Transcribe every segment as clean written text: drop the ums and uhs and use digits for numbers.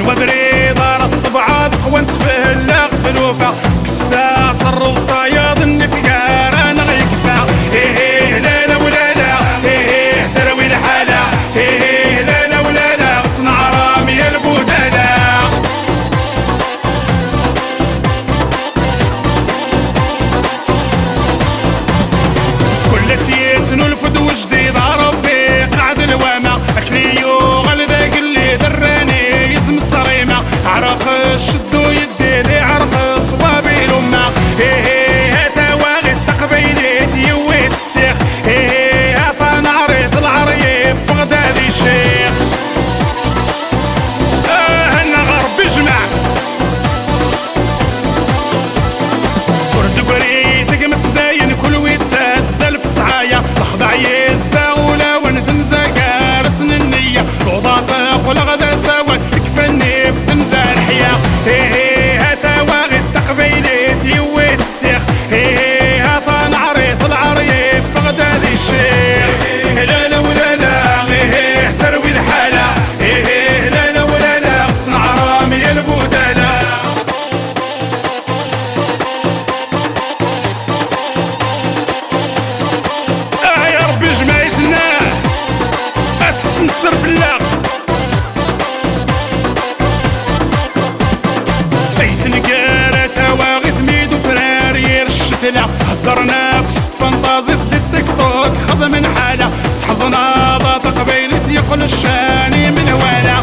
وبريد على الطبعات قوانت في اللاغ فلوفة كستا ترض طايض النفقار انا غيكفى لا لا ولا لا ثروي الحالة لا لا ولا لا تنعرام يا البودلة كل سيت نلفد وجديد عربي قعد الوامة اكليو غلذاك اللي دراني يسم الصريمة عرق الشدو يدي لي عرق صوابي الأمة هاتا واغد تقبيليت يويت السيخ هاتا نعريت العريف فغدادي الشيخ هنا غرب جمع ورد قريت قمت سداين كل ويتهزل في سعايا الخضع يزدا ولا ونثنزا قارسن النية الوضافة والغدا سوا كفني في تمزان حيا هاتا واغد تقبيليت يويت السيخ هاتا نعريت العريف فغدادي الشيخ لا لا ولا لا ثروي الحالة لا لا ولا لا تصنع رامي البودلة يا ربي جمعيتنا اتقسم السر في الله بيت نقارة واغث ميدو فراري الشتلة هدرنا قصت فانتازي في التيك توك خذ من حالة تحزنا ضاط قبيلت يقل الشاني من هوالا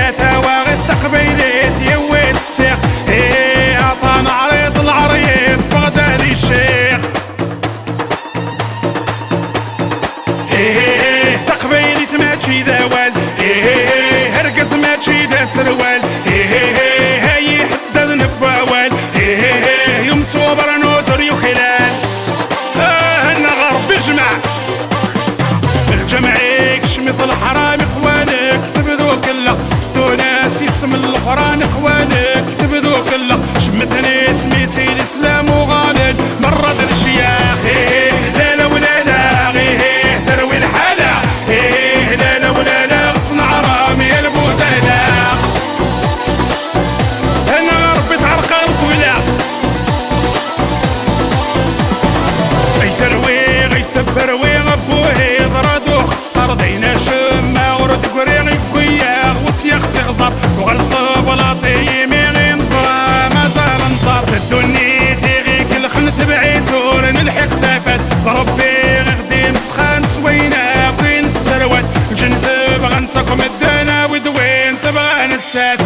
هاتا واغث تقبيلت يويت السيخ هاتا عريض العريف فغدادي الشيخ تقبيلت ماشي ذوال هرقز ماشي ذا سروال هاي حدد نبوال يوم صوبر نوزر يخلال هنا غرب جمع الجمع يكش مثل حرام قوانك ثبذو كله فتو ناس يسم القران قوانك ثبذو كله شمثني اسمي سي الاسلام وغالد مرد الشياخ لا لا ولا لا ثروي الحالة لا لا ولا لا تصنع رامي البودلة انا غربت عرقال طويلة غيثروي غيثبروي غبوه ضرادو خسر دينا شما ورد قريغي كوياغ وسياخ سيغزر وغلطب ولا طيمي غينصر مازال نصر الدنيا تيغيك الخنث بعيتور نلحق ثافت ضربي غدي مسخان سوينا بين السروات الجنث بغا نتقم الدنا ودوين تبغى نتسات